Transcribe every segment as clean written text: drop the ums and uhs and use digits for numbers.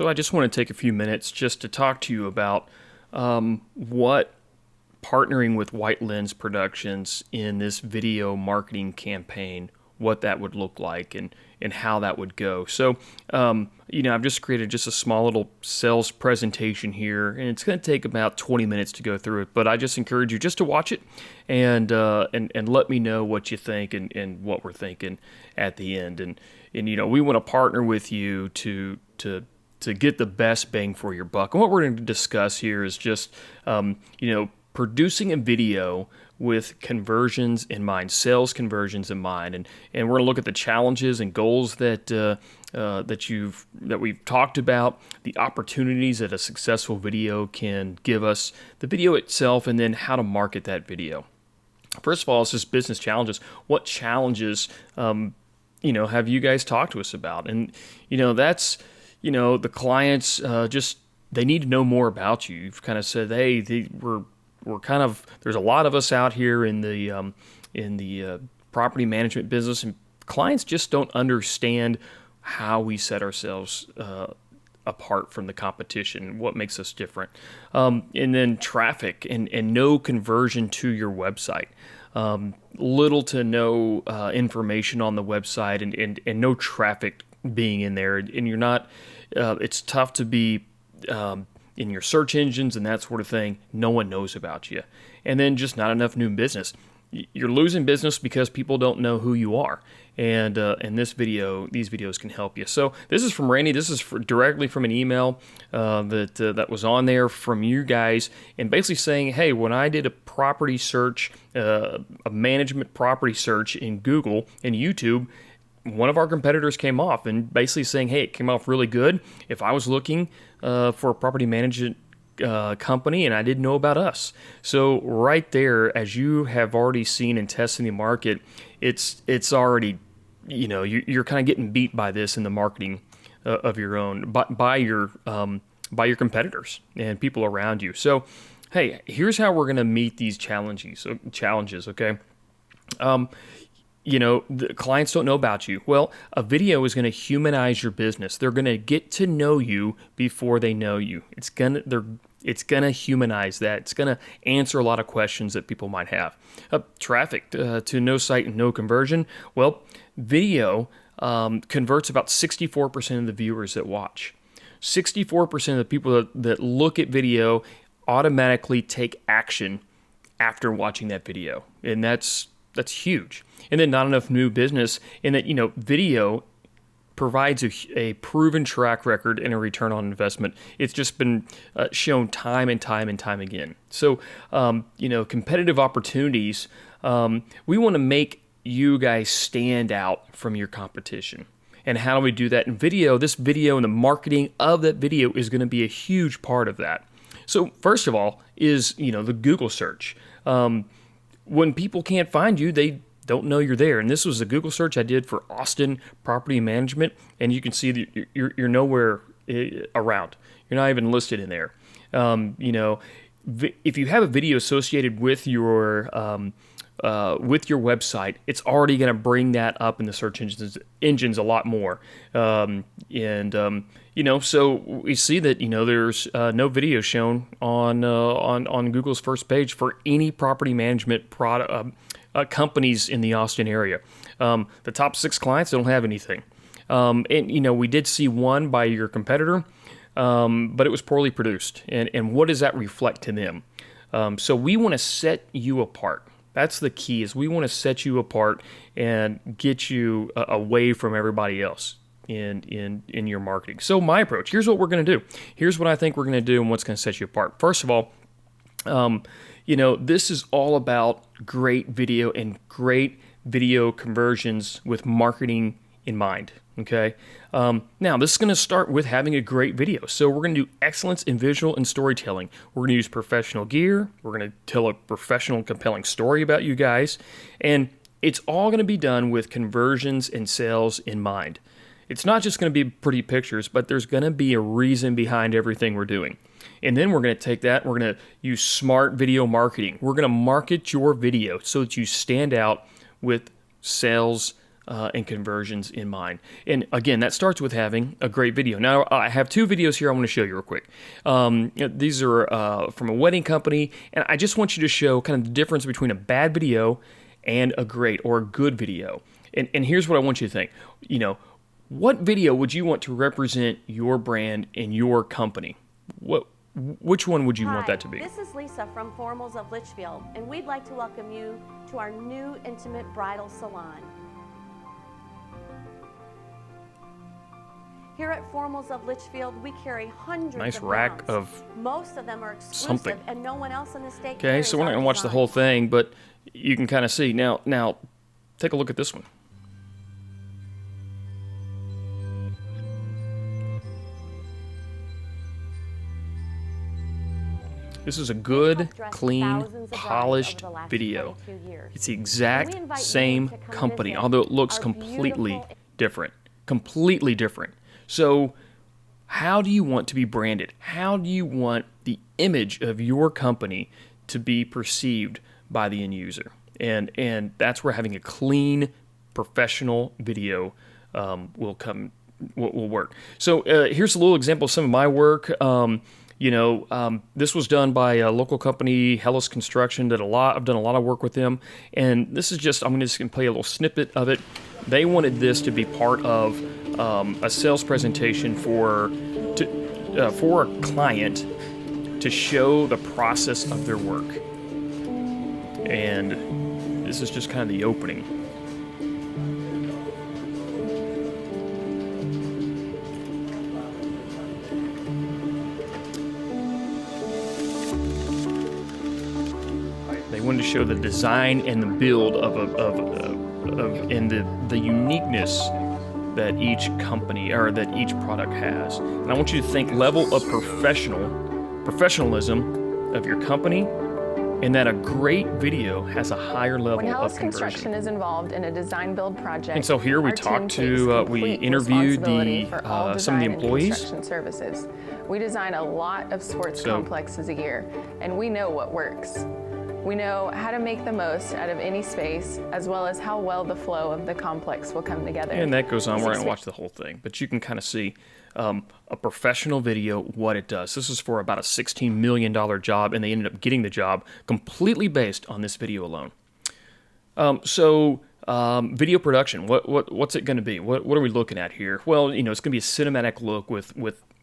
So I just want to take a few minutes just to talk to you about what partnering with White Lens Productions in this video marketing campaign, what that would look like and how that would go. So, I've just created just a small little sales presentation here, and it's going to take about 20 minutes to go through it. But I just encourage you just to watch it and let me know what you think and what we're thinking at the end. And we want to partner with you to get the best bang for your buck. And what we're going to discuss here is just, producing a video with conversions in mind, sales conversions in mind, and we're going to look at the challenges and goals that we've talked about, the opportunities that a successful video can give us, the video itself, and then how to market that video. First of all, it's just business challenges. What challenges, have you guys talked to us about? And that's the clients they need to know more about you. You've kind of said, hey, we're kind of, there's a lot of us out here in the property management business, and clients just don't understand how we set ourselves apart from the competition, what makes us different. And then traffic and no conversion to your website. Little to no information on the website and no traffic being in there. And you're not, it's tough to be in your search engines and that sort of thing. No one knows about you. And then just not enough new business. You're losing business because people don't know who you are. And these videos can help you. So this is from Randy. This is directly from an email that was on there from you guys, and basically saying, hey, when I did a property search, a management property search in Google and YouTube, one of our competitors came off, and basically saying, hey, it came off really good. If I was looking for a property management company and I didn't know about us. So right there, as you have already seen and testing the market, it's already, you're kind of getting beat by this in the marketing of your own, by your competitors and people around you. So, hey, here's how we're going to meet these challenges. Okay. The clients don't know about you. Well, a video is going to humanize your business. They're going to get to know you before they know you. It's going to humanize that. It's going to answer a lot of questions that people might have. Traffic to no site and no conversion. Well, video converts about 64% of the viewers that watch. 64% of the people that look at video automatically take action after watching that video. And that's huge. And then not enough new business, and that, video provides a proven track record and a return on investment. It's just been shown time and time and time again. So, competitive opportunities, we want to make you guys stand out from your competition. And how do we do that in video? This video and the marketing of that video is going to be a huge part of that. So first of all is, the Google search. When people can't find you, they don't know you're there. And this was a Google search I did for Austin property management, and you can see that you're nowhere around. You're not even listed in there. If you have a video associated with your website, it's already going to bring that up in the search engines a lot more. So we see that there's no video shown on Google's first page for any property management product companies in the Austin area. The top 6 clients don't have anything, and we did see one by your competitor, but it was poorly produced. And what does that reflect to them? So we want to set you apart. That's the key. Is we want to set you apart and get you away from everybody else in your marketing. So my approach, here's what we're going to do. Here's what I think we're going to do and what's going to set you apart. First of all, this is all about great video and great video conversions with marketing in mind. Okay. Now this is going to start with having a great video. So we're going to do excellence in visual and storytelling. We're going to use professional gear. We're going to tell a professional, compelling story about you guys. And it's all going to be done with conversions and sales in mind. It's not just going to be pretty pictures, but there's going to be a reason behind everything we're doing. And then we're going to take that, we're going to use smart video marketing. We're going to market your video so that you stand out with sales and conversions in mind. And again, that starts with having a great video. Now, I have two videos here I want to show you real quick. These are from a wedding company, and I just want you to show kind of the difference between a bad video and a great or a good video. And here's what I want you to think. What video would you want to represent your brand and your company? Which one would you want that to be? This is Lisa from Formals of Litchfield, and we'd like to welcome you to our new intimate bridal salon. Here at Formals of Litchfield, we carry hundreds nice of rack gowns. of Most of them are exclusive, something. and no one else in the state. Okay, so we're not going to watch the whole thing, but you can kind of see. Now, take a look at this one. This is a good, clean, polished video. It's the exact same company, although it looks completely different. Completely different. So how do you want to be branded? How do you want the image of your company to be perceived by the end user? And that's where having a clean, professional video will work. So here's a little example of some of my work. This was done by a local company, Hellas Construction. I've done a lot of work with them, and this is just, I'm just going to play a little snippet of it. They wanted this to be part of a sales presentation for a client to show the process of their work. And this is just kind of the opening. They wanted to show the design and the build and the uniqueness that each company or that each product has. And I want you to think level of professionalism of your company, and that a great video has a higher level when Hellas of conversion. Construction is involved in a design build project. And so here we talked to, we interviewed some of the employees. Construction services. We design a lot of sports complexes a year, and we know what works. We know how to make the most out of any space, as well as how well the flow of the complex will come together. And that goes on. We're not going to watch the whole thing, but you can kind of see a professional video, what it does. This is for about a $16 million job, and they ended up getting the job completely based on this video alone. Video production, what's it going to be? What are we looking at here? Well, it's going to be a cinematic look with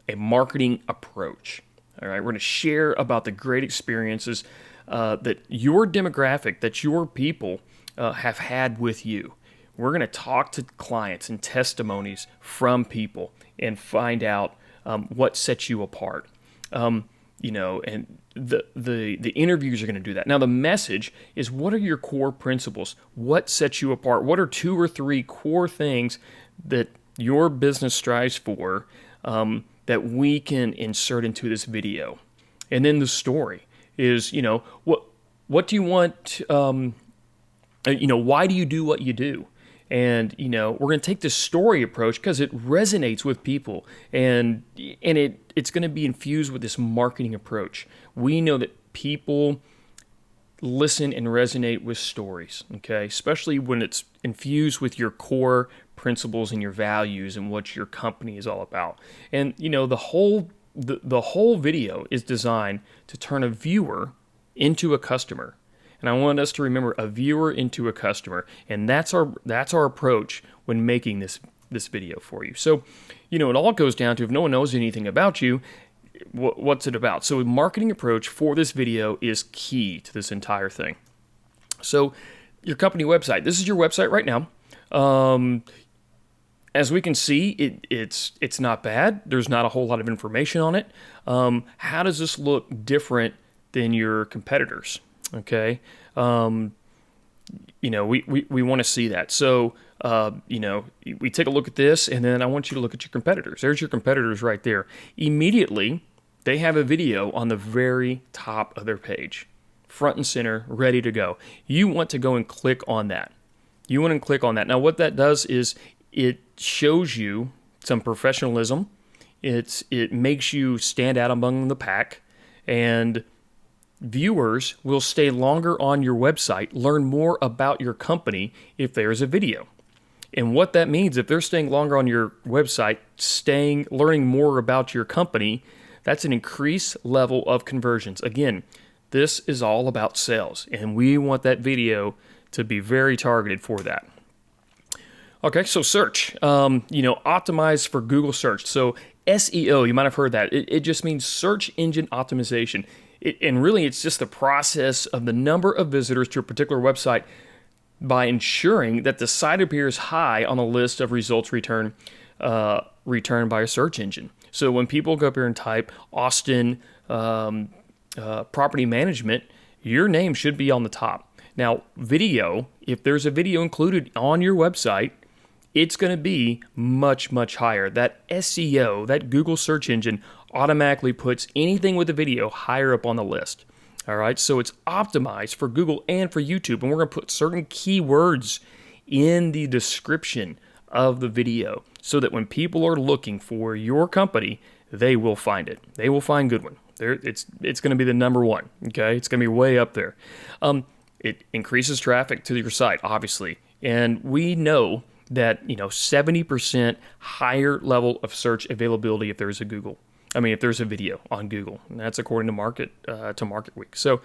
a marketing approach. All right, we're going to share about the great experiences that your demographic, that your people have had with you. We're going to talk to clients and testimonies from people and find out what sets you apart. And the interviews are going to do that. Now, the message is, what are your core principles? What sets you apart? What are 2 or 3 core things that your business strives for that we can insert into this video? And then the story is, what do you want, why do you do what you do? And, we're going to take this story approach because it resonates with people, and it's going to be infused with this marketing approach. We know that people listen and resonate with stories, okay? Especially when it's infused with your core principles and your values and what your company is all about. And, the whole video is designed to turn a viewer into a customer. And I want us to remember, a viewer into a customer. And that's our approach when making this video for you. So, it all goes down to, if no one knows anything about you, what's it about? So a marketing approach for this video is key to this entire thing. So your company website. This is your website right now. As we can see, it's not bad. There's not a whole lot of information on it. How does this look different than your competitors? Okay, we want to see that. So, we take a look at this, and then I want you to look at your competitors. There's your competitors right there. Immediately, they have a video on the very top of their page, front and center, ready to go. You want to go and click on that. Now, what that does is it shows you some professionalism. It makes you stand out among the pack, and viewers will stay longer on your website, learn more about your company if there's a video. And what that means, if they're staying longer on your website, learning more about your company, that's an increased level of conversions. Again, this is all about sales, and we want that video to be very targeted for that. Okay, so search, optimize for Google search. So SEO, you might have heard that. It just means search engine optimization. And really, it's just the process of the number of visitors to a particular website by ensuring that the site appears high on the list of results returned by a search engine. So when people go up here and type Austin property management, your name should be on the top. Now, video, if there's a video included on your website, it's going to be much, much higher. That SEO, that Google search engine, automatically puts anything with a video higher up on the list. All right, so it's optimized for Google and for YouTube, and we're going to put certain keywords in the description of the video so that when people are looking for your company, they will find it. They will find Goodwin. It's going to be the number one. Okay, it's going to be way up there. It increases traffic to your site, obviously, and we know that 70% higher level of search availability if there's a video on Google, and that's according to Market Week. So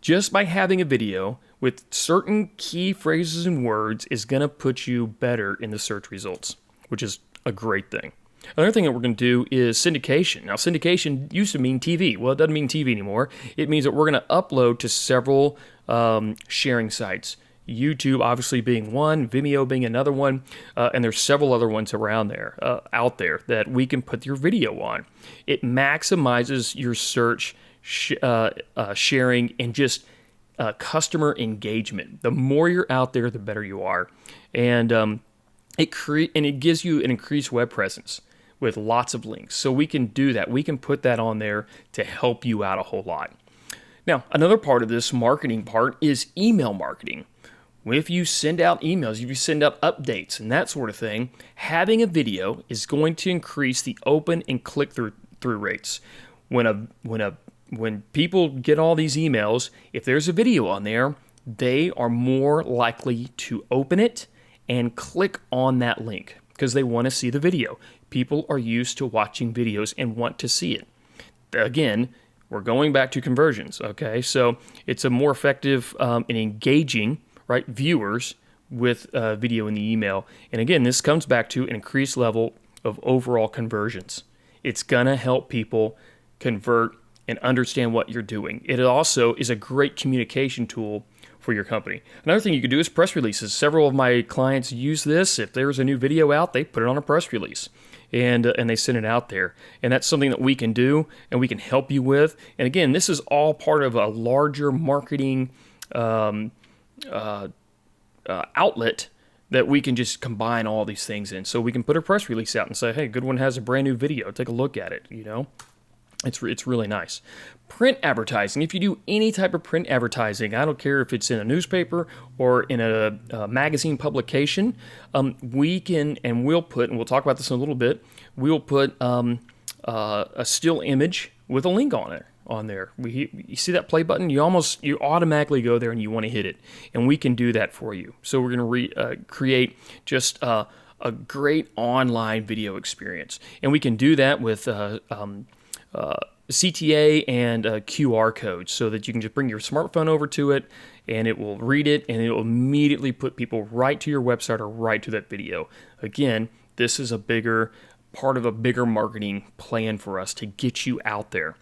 just by having a video with certain key phrases and words is going to put you better in the search results, which is a great thing. Another thing that we're going to do is syndication. Now, syndication used to mean TV. Well, it doesn't mean TV anymore. It means that we're going to upload to several sharing sites. YouTube obviously being one, Vimeo being another one, and there's several other ones around there, out there that we can put your video on. It maximizes your search, sharing, and just customer engagement. The more you're out there, the better you are, and it gives you an increased web presence with lots of links. So we can do that. We can put that on there to help you out a whole lot. Now, another part of this marketing part is email marketing. If you send out emails, if you send out updates and that sort of thing, having a video is going to increase the open and click-through rates. When people get all these emails, if there's a video on there, they are more likely to open it and click on that link because they want to see the video. People are used to watching videos and want to see it. Again, we're going back to conversions, okay? So it's a more effective and engaging viewers with video in the email. And again, this comes back to an increased level of overall conversions. It's going to help people convert and understand what you're doing. It also is a great communication tool for your company. Another thing you could do is press releases. Several of my clients use this. If there's a new video out, they put it on a press release and they send it out there. And that's something that we can do and we can help you with. And again, this is all part of a larger marketing outlet that we can just combine all these things in. So we can put a press release out and say, hey, Goodwin has a brand new video. Take a look at it, It's really nice. Print advertising. If you do any type of print advertising, I don't care if it's in a newspaper or in a magazine publication, we can, and we'll put, and we'll talk about this in a little bit, we'll put a still image with a link on it. On there, you see that play button? You automatically go there and you want to hit it, and we can do that for you. So we're going to create just a great online video experience, and we can do that with CTA and QR codes, so that you can just bring your smartphone over to it, and it will read it, and it will immediately put people right to your website or right to that video. Again, this is a bigger part of a bigger marketing plan for us to get you out there.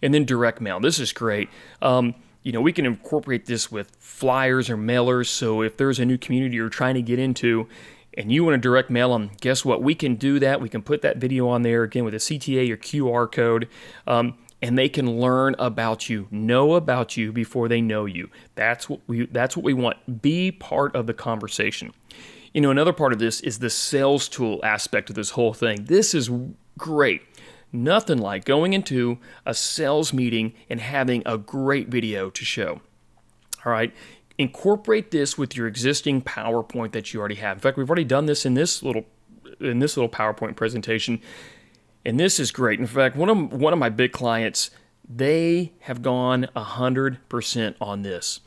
And then direct mail. This is great. We can incorporate this with flyers or mailers. So if there's a new community you're trying to get into and you want to direct mail them, guess what? We can do that. We can put that video on there, again, with a CTA or QR code, and they can learn about you, know about you before they know you. That's what we want. Be part of the conversation. Another part of this is the sales tool aspect of this whole thing. This is great. Nothing like going into a sales meeting and having a great video to show. All right. Incorporate this with your existing PowerPoint that you already have. In fact, we've already done this in this little PowerPoint presentation, and this is great. In fact, one of my big clients, they have gone 100% on this.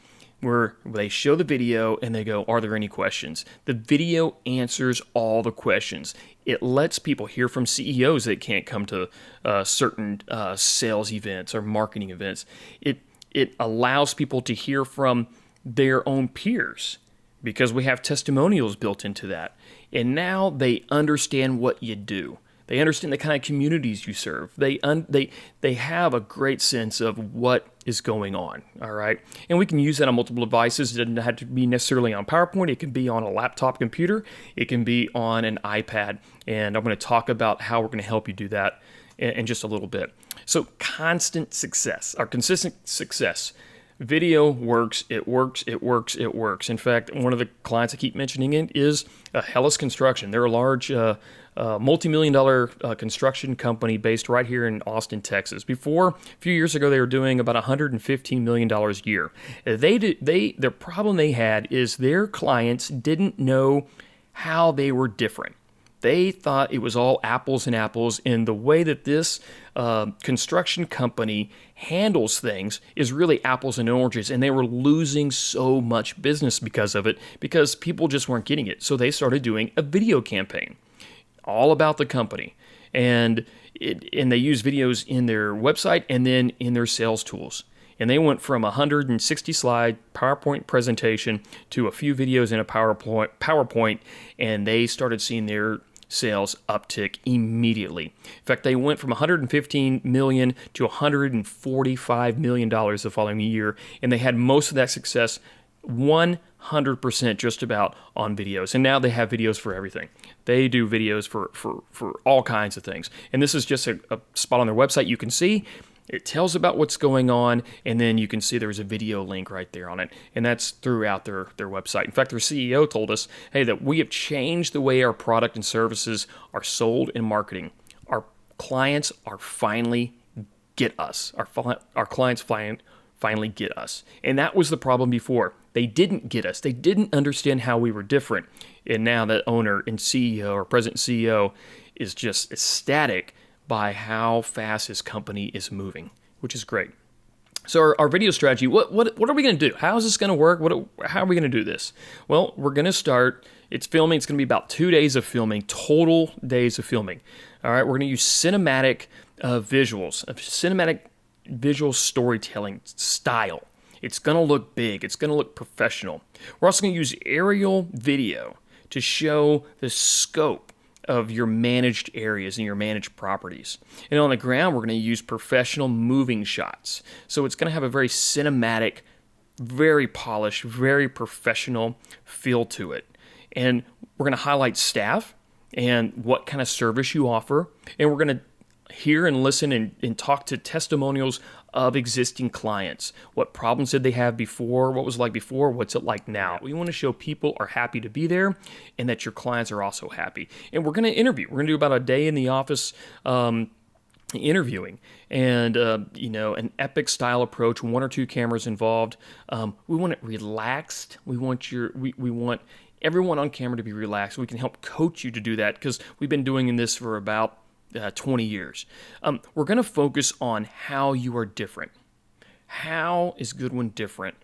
where they show the video and they go, are there any questions? The video answers all the questions. It lets people hear from CEOs that can't come to certain sales events or marketing events. It allows people to hear from their own peers because we have testimonials built into that. And now they understand what you do. They understand the kind of communities you serve. They have a great sense of what is going on, all right? And we can use that on multiple devices. It doesn't have to be necessarily on PowerPoint. It can be on a laptop computer. It can be on an iPad. And I'm going to talk about how we're going to help you do that in just a little bit. So constant success, or consistent success. Video works, it works, it works, it works. In fact, one of the clients I keep mentioning it is Hellas Construction. They're a large multi-million-dollar construction company based right here in Austin, Texas. Before, a few years ago, they were doing about $115 million a year. The problem they had is their clients didn't know how they were different. They thought it was all apples and apples, and the way that this construction company handles things is really apples and oranges, and they were losing so much business because of it, because people just weren't getting it. So they started doing a video campaign all about the company, and they use videos in their website and then in their sales tools. And they went from a 160-slide PowerPoint presentation to a few videos in a PowerPoint, and they started seeing their sales uptick immediately. In fact, they went from $115 million to $145 million the following year, and they had most of that success 100% just about on videos. And now they have videos for everything. They do videos for all kinds of things. And this is just a spot on their website you can see. It tells about what's going on, and then you can see there's a video link right there on it, and that's throughout their website. In fact, their CEO told us, hey, that we have changed the way our product and services are sold in marketing. Our clients are finally get us. Our clients finally get us. And that was the problem before. They didn't get us. They didn't understand how we were different. And now that owner and CEO or president and CEO is just ecstatic by how fast his company is moving, which is great. So our video strategy, what are we going to do? How is this going to work? How are we going to do this? Well, we're going to start, it's filming. It's going to be about 2 days of filming, total days of filming. All right, we're going to use cinematic visuals, a cinematic visual storytelling style. It's going to look big. It's going to look professional. We're also going to use aerial video to show the scope of your managed areas and your managed properties. And on the ground, we're going to use professional moving shots. So it's going to have a very cinematic, very polished, very professional feel to it. And we're going to highlight staff and what kind of service you offer. And we're going to hear and listen and talk to testimonials of existing clients. What problems did they have before? What was it like before? What's it like now? We want to show people are happy to be there and that your clients are also happy. And we're going to interview. We're going to do about a day in the office interviewing and, an epic style approach, 1 or 2 cameras involved. We want it relaxed. We want everyone on camera to be relaxed. We can help coach you to do that because we've been doing this for about 20 years. We're going to focus on how you are different. How is Goodwin different?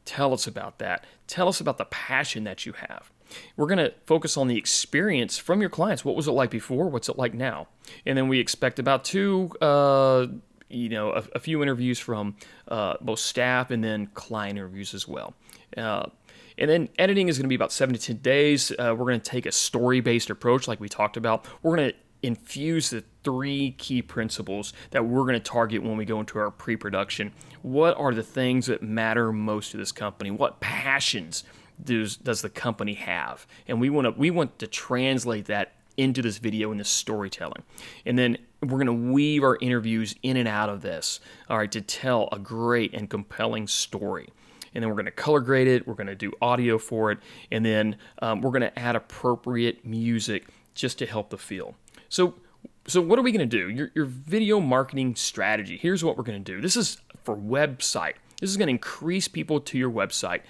Tell us about that. Tell us about the passion that you have. We're going to focus on the experience from your clients. What was it like before? What's it like now? And then we expect about a few interviews from both staff and then client interviews as well. And then editing is going to be about 7 to 10 days. We're going to take a story-based approach like we talked about. We're going to infuse the 3 key principles that we're going to target when we go into our pre-production. What are the things that matter most to this company? What passions does the company have? And we want to translate that into this video and this storytelling. And then we're going to weave our interviews in and out of this, all right, to tell a great and compelling story. And then we're going to color grade it. We're going to do audio for it. And then we're going to add appropriate music just to help the feel. So what are we going to do? Your video marketing strategy. Here's what we're going to do. This is for website. This is going to increase people to your website.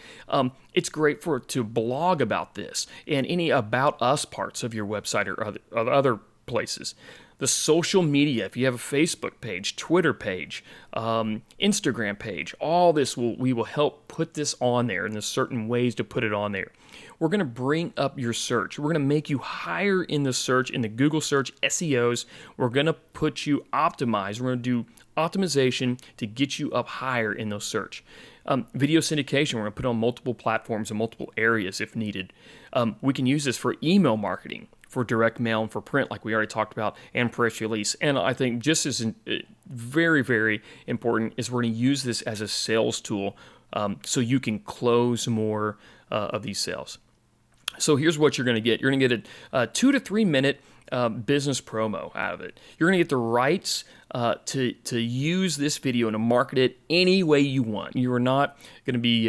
It's great to blog about this and any about us parts of your website or other places. the social media, if you have a Facebook page, Twitter page, Instagram page, all this we will help put this on there, and there's certain ways to put it on there. We're going to bring up your search. We're going to make you higher in the search, in the Google search SEOs. We're going to put you optimized. We're going to do optimization to get you up higher in those search. Video syndication, we're going to put on multiple platforms and multiple areas if needed. We can use this for email marketing, for direct mail, and for print, like we already talked about, and press release. And I think just as very, very important is we're going to use this as a sales tool so you can close more of these sales. So here's what you're going to get. You're going to get a 2 to 3 minute business promo out of it. You're going to get the rights to use this video and to market it any way you want. You are not going to be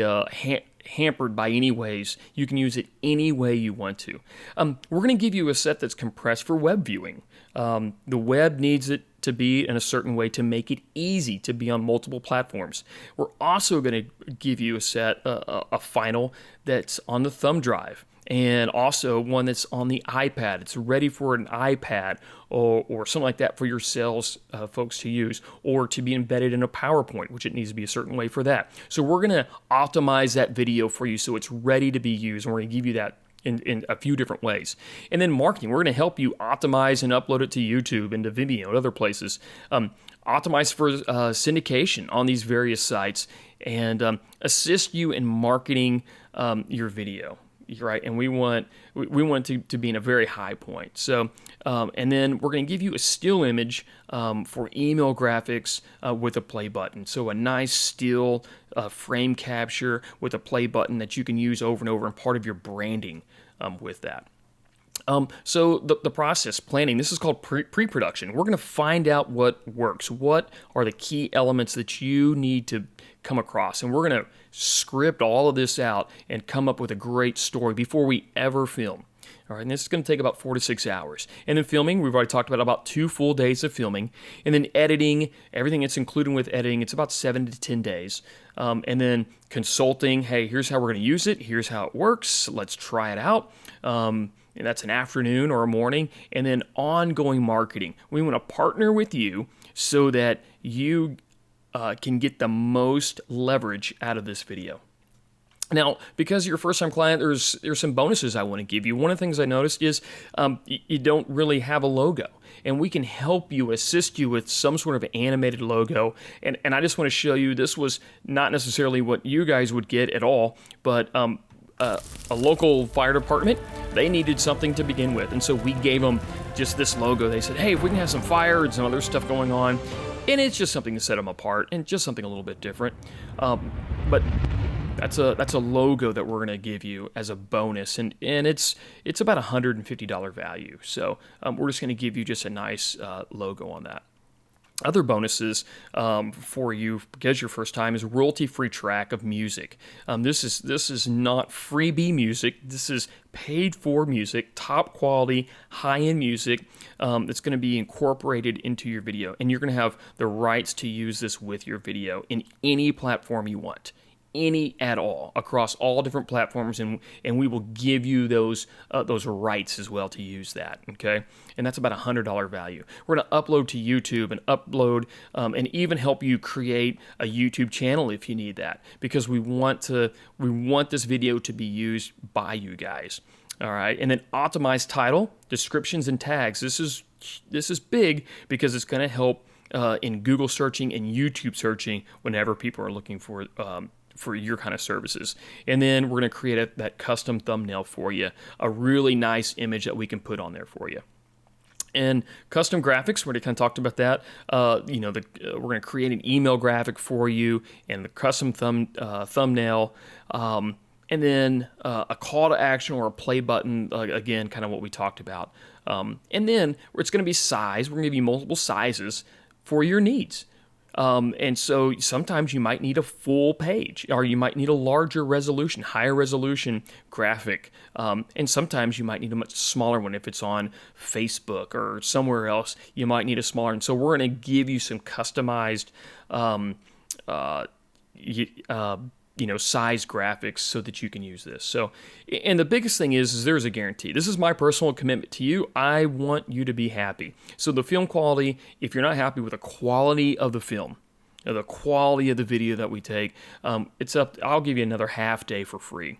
hampered by any ways. You can use it any way you want to. We're going to give you a set that's compressed for web viewing. The web needs it to be in a certain way to make it easy to be on multiple platforms. We're also going to give you a set, a final that's on the thumb drive, and also one that's on the iPad. It's ready for an iPad or something like that for your sales folks to use, or to be embedded in a PowerPoint, which it needs to be a certain way for that. So we're going to optimize that video for you so it's ready to be used, and we're going to give you that in a few different ways. And then marketing, we're going to help you optimize and upload it to YouTube and to Vimeo and other places. Optimize for syndication on these various sites, and assist you in marketing your video. Right, and we want to be in a very high point. So, and then we're going to give you a still image for email graphics with a play button. So a nice still frame capture with a play button that you can use over and over, and part of your branding with that. So the process, planning, this is called pre-production. We're going to find out what works. What are the key elements that you need to come across? And we're going to script all of this out and come up with a great story before we ever film. All right, and this is going to take about 4 to 6 hours. And then filming, we've already talked about 2 full days of filming. And then editing, everything that's included with editing, it's about 7 to 10 days. And then consulting, hey, here's how we're going to use it. Here's how it works. Let's try it out. And that's an afternoon or a morning. And then ongoing marketing. We want to partner with you so that you can get the most leverage out of this video. Now, because you're a first-time client, there's some bonuses I want to give you. One of the things I noticed is you don't really have a logo, and we can help you, assist you with some sort of animated logo. And I just want to show you, this was not necessarily what you guys would get at all, but a local fire department, they needed something to begin with, and so we gave them just this logo. They said, hey, if we can have some fire and some other stuff going on, and it's just something to set them apart and just something a little bit different. But that's a logo that we're going to give you as a bonus, and it's about $150 value. So we're just going to give you just a nice logo on that. Other bonuses for you, because your first time, is royalty-free track of music. This is not freebie music. This is paid-for music, top quality, high-end music that's going to be incorporated into your video, and you're going to have the rights to use this with your video in any platform you want. Any at all, across all different platforms, and we will give you those rights as well to use that, okay? And that's about $100 value. We're going to upload to YouTube and upload and even help you create a YouTube channel if you need that, because we want this video to be used by you guys. All right, and then optimize title, descriptions, and tags. This is big because it's going to help in Google searching and YouTube searching whenever people are looking for your kind of services. And then we're going to create that custom thumbnail for you, a really nice image that we can put on there for you. And custom graphics, we already kind of talked about that. We're going to create an email graphic for you, and the custom thumbnail, and then a call to action or a play button, again, kind of what we talked about. And then it's going to be size. We're going to give you multiple sizes for your needs. And so sometimes you might need a full page, or you might need a larger resolution, higher resolution graphic. And sometimes you might need a much smaller one. If it's on Facebook or somewhere else, you might need a smaller. And so we're going to give you some customized size graphics so that you can use this. So, and the biggest thing is there's a guarantee. This is my personal commitment to you. I want you to be happy. So the film quality, if you're not happy with the quality of the film, or the quality of the video that we take, it's up. I'll give you another half day for free,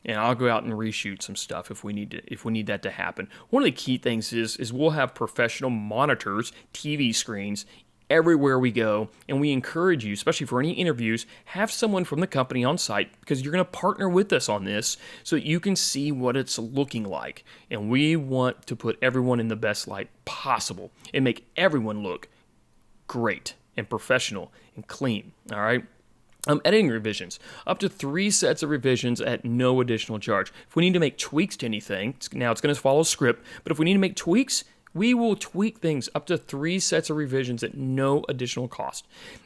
and I'll go out and reshoot some stuff if we need that to happen. One of the key things is we'll have professional monitors, TV screens everywhere we go, and we encourage you, especially for any interviews, have someone from the company on site, because you're going to partner with us on this so that you can see what it's looking like. And we want to put everyone in the best light possible and make everyone look great and professional and clean. All right. Editing revisions, up to 3 sets of revisions at no additional charge. If we need to make tweaks to anything, now it's going to follow script, but if we need to make tweaks, we will tweak things up to 3 sets of revisions at no additional cost.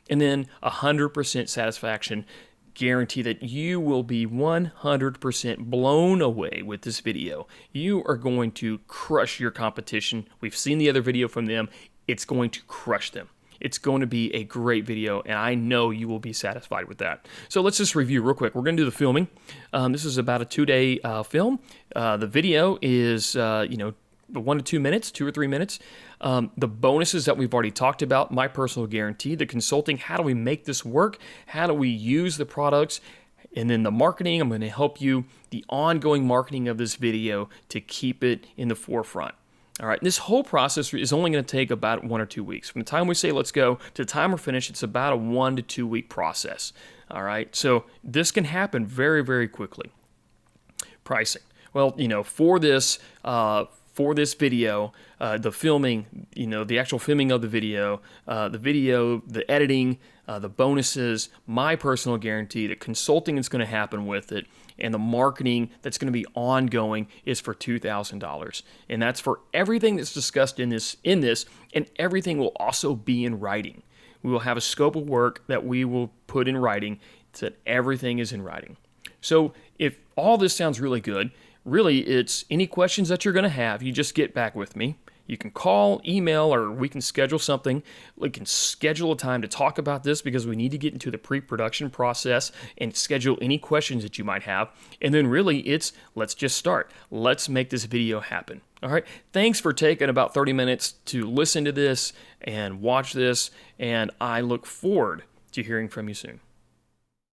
And then 100% satisfaction guarantee that you will be 100% blown away with this video. You are going to crush your competition. We've seen the other video from them. It's going to crush them. It's going to be a great video, and I know you will be satisfied with that. So let's just review real quick. We're going to do the filming. This is about a 2-day film. The video is, 1 to 2 minutes, 2 or 3 minutes. The bonuses that we've already talked about, my personal guarantee, the consulting, how do we make this work? How do we use the products? And then the marketing, I'm going to help you, the ongoing marketing of this video to keep it in the forefront. All right, this whole process is only going to take about 1 or 2 weeks. From the time we say let's go to the time we're finished, it's about a 1 to 2 week process. All right, so this can happen very, very quickly. Pricing. Well, for this video, the filming, the actual filming of the video, the editing, the bonuses, my personal guarantee, the consulting that's going to happen with it, and the marketing that's going to be ongoing is for $2,000. And that's for everything that's discussed in this, and everything will also be in writing. We will have a scope of work that we will put in writing so that everything is in writing. So if all this sounds really good, really, it's any questions that you're going to have, you just get back with me. You can call, email, or we can schedule something. We can schedule a time to talk about this because we need to get into the pre-production process and schedule any questions that you might have. And then really, it's let's just start. Let's make this video happen. All right. Thanks for taking about 30 minutes to listen to this and watch this. And I look forward to hearing from you soon.